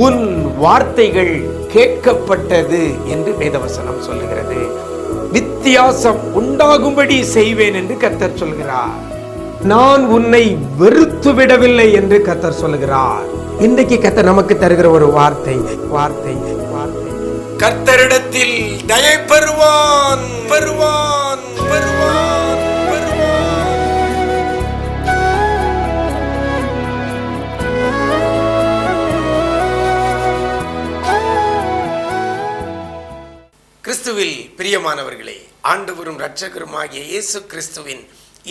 உன் வார்த்தைகள் கேட்கப்பட்டது என்று வேதவசனம் சொல்லுகிறது. வித்தியாசம் உண்டாகும்படி செய்வேன் என்று கர்த்தர் சொல்கிறார். நான் உன்னை வெறுத்து விடவில்லை என்று கர்த்தர் சொல்கிறார். இன்றைக்கு கர்த்தர் நமக்கு தருகிற ஒரு வார்த்தை வார்த்தை வார்த்தை கர்த்தரிடத்தில் தயை பெறுவான் பெறுவான் பெறுவான் பெறுவான். கிறிஸ்துவில் பிரியமானவர்களே, ஆண்டவரும் இரட்சகருமாகிய இயேசு கிறிஸ்துவின்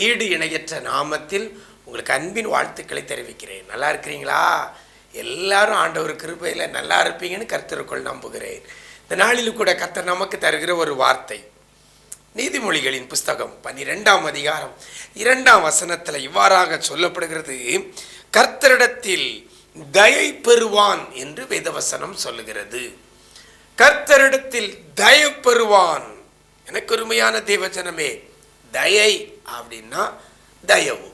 ஈடு இணையற்ற நாமத்தில் உங்களுக்கு அன்பின் வாழ்த்துக்களை தெரிவிக்கிறேன். நல்லா இருக்கிறீங்களா? எல்லாரும் ஆண்டவர் கிருபையில் நல்லா இருப்பீங்கன்னு கர்த்தருக்குள் நம்புகிறேன். இந்த நாளில் கூட கர்த்தர் நமக்கு தருகிற ஒரு வார்த்தை, நீதிமொழிகளின் புஸ்தகம் 12ஆம் அதிகாரம் 2ஆம் வசனத்தில் இவ்வாறாக சொல்லப்படுகிறது. கர்த்தரிடத்தில் தயை பெறுவான் என்று வேதவசனம் சொல்லுகிறது. கர்த்தரிடத்தில் தயை பெறுவான். எனக்கு உண்மையான தேவஜனமே, தயை அப்படின்னா தயவு,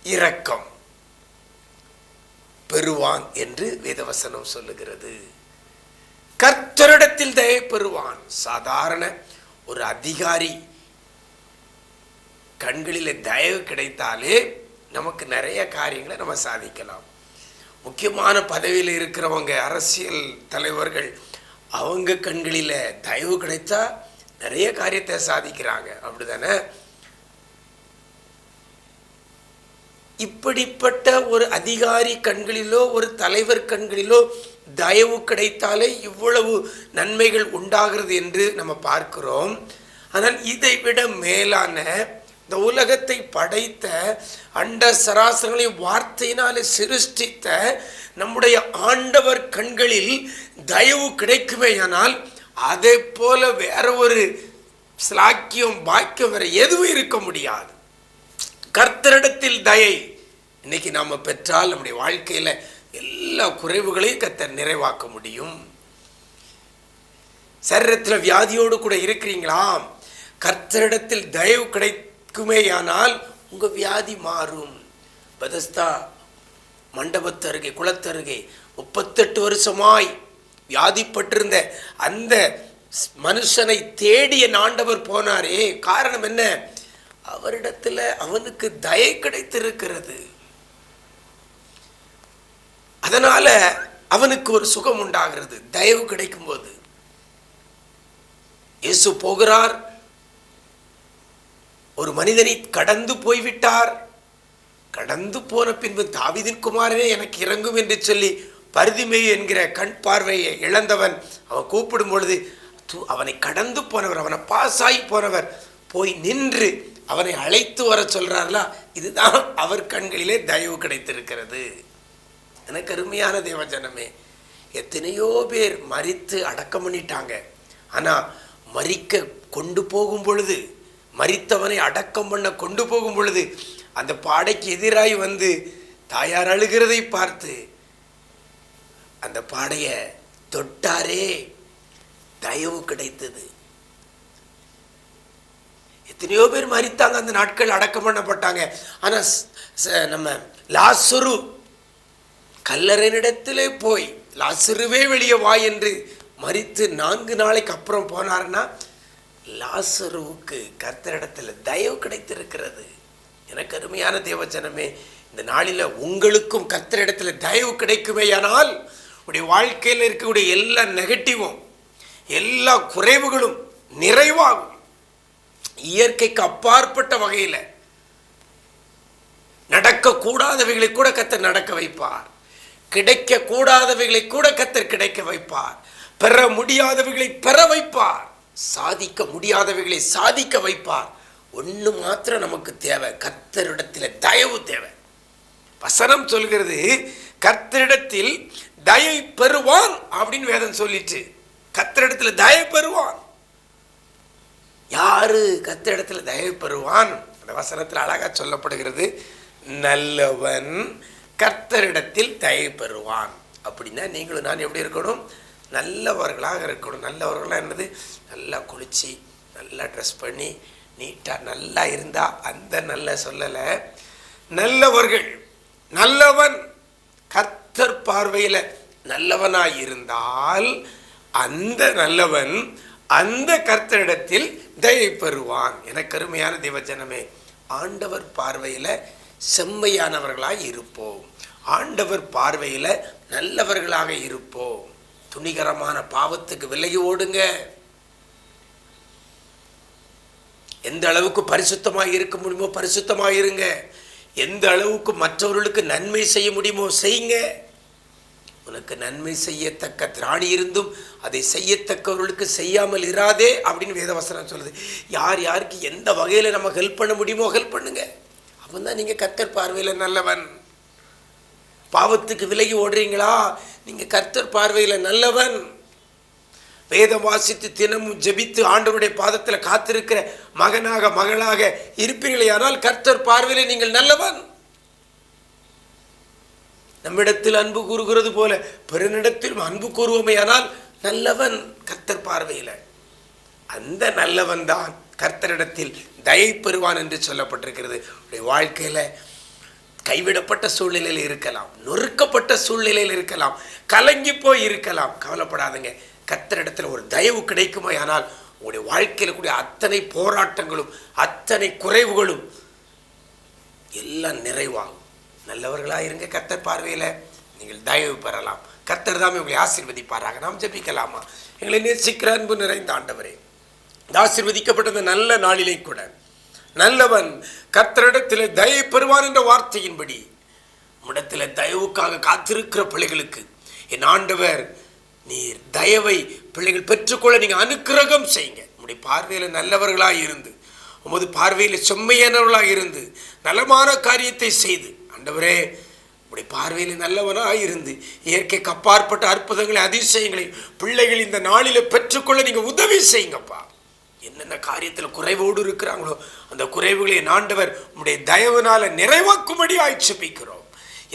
இரக்கம் பெறுவான் என்று வேதவசனம் சொல்லுகிறது. கர்த்தரிடத்தில் தயை பெறுவான். சாதாரண ஒரு அதிகாரி கண்களில் தயவு கிடைத்தாலே நமக்கு நிறைய காரியங்களை நம்ம சாதிக்கலாம். முக்கியமான பதவியில் இருக்கிறவங்க, அரசியல் தலைவர்கள், அவங்க கண்களில் தயவு கிடைத்தா நிறைய காரியத்தை சாதிக்கிறாங்க. அப்படிதானே? இப்படிப்பட்ட ஒரு அதிகாரி கண்களிலோ ஒரு தலைவர் கண்களிலோ தயவு கிடைத்தாலே இவ்வளவு நன்மைகள் உண்டாகிறது என்று நம்ம பார்க்கிறோம். ஆனால் இதை விட மேலான, இந்த உலகத்தை படைத்த, அண்ட சராசரங்களை வார்த்தையினாலே சிருஷ்டித்த நம்முடைய ஆண்டவர் கண்களில் தயவு கிடைக்குமேயானால் அதை போல வேற ஒரு ஸ்லாக்கியம் பாக்கியம் வேற எதுவும் இருக்க முடியாது. கர்த்தரிடத்தில் தயை இன்னைக்கு நாம பெற்றால் நம்முடைய வாழ்க்கையில எல்லா குறைவுகளையும் கர்த்தர் நிறைவாக்க முடியும். சரீரத்தில் வியாதியோடு கூட இருக்கிறீங்களா? கர்த்தரிடத்தில் தயவு கிடைக்குமேயானால் உங்க வியாதி மாறும். பெதஸ்தா மண்டபத்து அருகே, குளத்து அருகே 38 வருஷமாய் வியாதிப்பட்டிருந்த அந்த மனுஷனை தேடிய ஆண்டவர் போனாரே. காரணம் என்ன? அவரிடத்துல அவனுக்கு தயை கிடைத்திருக்கிறது. அதனால அவனுக்கு ஒரு சுகம் உண்டாகிறது தயவு கிடைக்கும் போது. இயேசு போகிறார், ஒரு மனிதனை கடந்து போய்விட்டார். கடந்து போன பின்பு தாவீதின் குமாரனே எனக்கு இறங்கும் என்று சொல்லி பரிதிமேயு என்கிற கண் பார்வையை இழந்தவன் அவன் கூப்பிடும் பொழுது அவனை கடந்து போனவர், அவனை பாசாய் போனவர் போய் நின்று அவனை அழைத்து வர சொல்றார்களா? இதுதான் அவர் கண்களிலே தயவு கிடைத்திருக்கிறது. எனக்கு அருமையான தேவஜனமே, எத்தனையோ பேர் மரித்து அடக்கம் பண்ணிட்டாங்க. ஆனா மரிக்க கொண்டு போகும் பொழுது, மரித்தவனை அடக்கம் பண்ண கொண்டு போகும் பொழுது அந்த பாடைக்கு எதிராய் வந்து தாயார் அழுகிறதை பார்த்து அந்த பாடைய தொட்டாரே, தயவு கிடைத்தது. எத்தனையோ பேர் மரித்தாங்க, அந்த நாட்கள் அடக்கம் பண்ணப்பட்டாங்க. ஆனா நம்ம லாசரு கல்லறையினிடத்திலே போய் லாசருவே வெளியே வா என்று மரித்து 4 நாளைக்கு அப்புறம் போனார்னா லாசருவுக்கு கர்த்தரிடத்தில் தயவு கிடைத்திருக்கிறது. எனக்கு அருமையான தேவஜனமே, இந்த நாளில் உங்களுக்கும் கர்த்தரிடத்தில் தயவு கிடைக்குமேயானால் உடைய வாழ்க்கையில் இருக்கக்கூடிய எல்லா நெகட்டிவும், எல்லா குறைவுகளும் நிறைவாகும். இயற்கைக்கு அப்பாற்பட்ட வகையில் நடக்கக்கூடாதவைகளை கூட கர்த்தர் நடக்க வைப்பார். கிடைக்க கூடாதவைகளை கூட கர்த்தர் கிடைக்க வைப்பார். பெற முடியாதவைகளை பெற வைப்பார். சாதிக்க முடியாதவைகளை சாதிக்க வைப்பார். ஒன்று மாத்திரம் நமக்கு தேவை, கர்த்தரிடத்தில் தயவு தேவை. வசனம் சொல்கிறது, கர்த்தரிடத்தில் தயை பெறுவான் அப்படின்னு வேதம் சொல்லிட்டு, கர்த்தரிடத்தில் தயை பெறுவான். யாரு கர்த்தரிடத்தில் தயை பெறுவான்? அந்த வசனத்தில் அழகா சொல்லப்படுகிறது, நல்லவன் கர்த்தரிடத்தில் தயை பெறுவான். அப்படின்னா நீங்களும் நான் எப்படி இருக்கணும்? நல்லவர்களாக இருக்கணும். நல்லவர்களாக என்னது? நல்லா குளிச்சு, நல்லா ட்ரெஸ் பண்ணி, நீட்டாக நல்லா இருந்தா அந்த நல்ல சொல்லலை. நல்லவர்கள், நல்லவன் கர்த்தர் பார்வையில நல்லவனாய் இருந்தால் அந்த நல்லவன் அந்த கர்த்தரிடத்தில் தயை பெறுவான். எனக்கு அருமையான தேவஜனமே, ஆண்டவர் பார்வையில செம்மையானவர்களாய் இருப்போம். ஆண்டவர் பார்வையில நல்லவர்களாக இருப்போம். துணிகரமான பாவத்துக்கு விலகி ஓடுங்க. எந்த அளவுக்கு பரிசுத்தமாக இருக்க முடியுமோ பரிசுத்தமாக இருங்க. எந்த அளவுக்கு மற்றவர்களுக்கு நன்மை செய்ய முடியுமோ செய்யுங்க. உனக்கு நன்மை செய்யத்தக்க திராணி இருந்தும் அதை செய்யத்தக்கவர்களுக்கு செய்யாமல் இராதே அப்படின்னு வேதவசனம் சொல்லுது. யார் யாருக்கு எந்த வகையில் நம்ம ஹெல்ப் பண்ண முடியுமோ ஹெல்ப் பண்ணுங்க. அப்போ தான் நீங்கள் கர்த்தர் பார்வையில் நல்லவன். பாவத்துக்கு விலகி ஓடுறீங்களா? நீங்கள் கர்த்தர் பார்வையில் நல்லவன். வேதம் வாசித்து தினமும் ஜெபித்து ஆண்டவருடைய பாதத்தில் காத்திருக்கிற மகனாக மகளாக இருப்பீர்களே, ஆனால் கர்த்தர் பார்வையில் நீங்கள் நல்லவன். நம்மிடத்தில் அன்பு கூறுகிறது போல பிறனிடத்திலும் அன்பு கூறுவோமே, ஆனால் நல்லவன் கர்த்தர் பார்வையில். அந்த நல்லவன் தான் கர்த்தரிடத்தில் தயை பெறுவான் என்று சொல்லப்பட்டிருக்கிறது. வாழ்க்கையில் கைவிடப்பட்ட சூழ்நிலையில் இருக்கலாம், நொறுக்கப்பட்ட சூழ்நிலையில் இருக்கலாம், கலங்கி போய் இருக்கலாம். கவலைப்படாதுங்க. கர்த்தரிடத்தில் ஒரு தயவு கிடைக்குமா, ஆனால் உங்களுடைய வாழ்க்கையில் கூடிய அத்தனை போராட்டங்களும் அத்தனை குறைவுகளும் எல்லாம் நிறைவாகும். நல்லவர்களாக இருங்க. கர்த்தர் பார்வையில் நீங்கள் தயவு பெறலாம். கர்த்தர் தான் உங்களை ஆசீர்வதிப்பாராக. நாம் ஜெபிக்கலாமா? எங்களை நேசிக்கிற அன்பு நிறைந்த ஆண்டவரே, ஆசீர்வதிக்கப்பட்ட நல்ல நாளிலே கூட நல்லவன் கர்த்தரிடத்தில் தயை பெறுவான் என்ற வார்த்தையின்படி உம்மிடத்தில் தயவுக்காக காத்திருக்கிற பிள்ளைகளுக்கு என் ஆண்டவர் நீர் தயவை பிள்ளைகள் பெற்றுக்கொள்ள நீங்கள் அனுக்கிரகம் செய்யுங்க. உம்முடைய பார்வையில் நல்லவர்களாக இருந்து, உமது பார்வையில் செம்மையானவர்களாக இருந்து நலமான காரியத்தை செய்து, ஆண்டவரே உம்முடைய பார்வையில் நல்லவனாக இருந்து இயற்கைக்கு அப்பாற்பட்ட அற்புதங்களை அதிசயங்களை பிள்ளைகள் இந்த நாளில் பெற்றுக்கொள்ள நீங்கள் உதவி செய்யுங்கப்பா. என்னென்ன காரியத்தில் குறைவோடு இருக்கிறாங்களோ அந்த குறைவுகளை ஆண்டவர் உம்முடைய தயவுனால நிறைவாக்கும்படி ஆட்சேபிக்கிறோம்.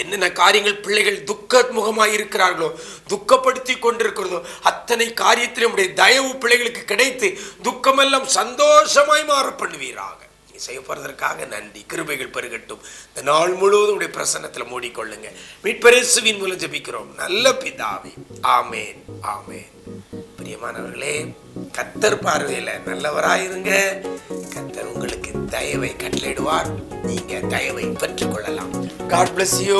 என்னென்ன காரியங்கள் பிள்ளைகள் துக்க முகமாக இருக்கிறார்களோ, துக்கப்படுத்தி கொண்டிருக்கிறதோ, அத்தனை காரியத்தில் உம்முடைய தயவு பிள்ளைகளுக்கு கிடைத்து துக்கமெல்லாம் சந்தோஷமாய் மாற பண்ணுவீராக. நீ செய்ய போறதற்காக நன்றி. கிருபைகள் பெருகட்டும். இந்த நாள் முழுவதும் உடைய பிரசன்னத்தில் மூடிக்கொள்ளுங்க. மீட்பர் இயேசுவின் மூலம் ஜெபிக்கிறோம் நல்ல பிதாவே. ஆமேன், ஆமேன். பிரியமானவர்களே, கர்த்தர் பார்வையில் நல்லவராயிருங்க. கர்த்தர் உங்களுக்கு தயவை கட்டளையிடுவார். நீங்க தயவை பெற்றுக்கொள்ளலாம். God bless you.